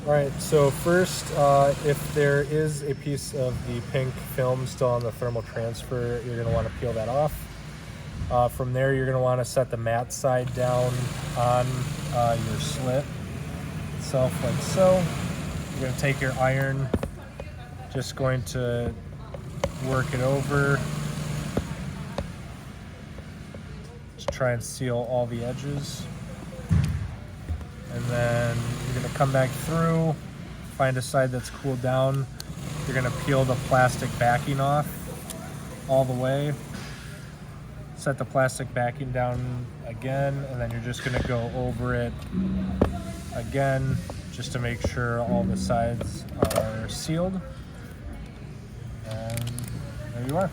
All right, so first, if there is a piece of the pink film still on the thermal transfer, you're gonna wanna peel that off. From there, you're gonna wanna set the matte side down on your slit itself like so. You're gonna take your iron, just going to work it over to try and seal all the edges. And then you're gonna come back through, find a side that's cooled down. You're gonna peel the plastic backing off all the way. Set the plastic backing down again, and then you're just gonna go over it again, just to make sure all the sides are sealed. And there you are.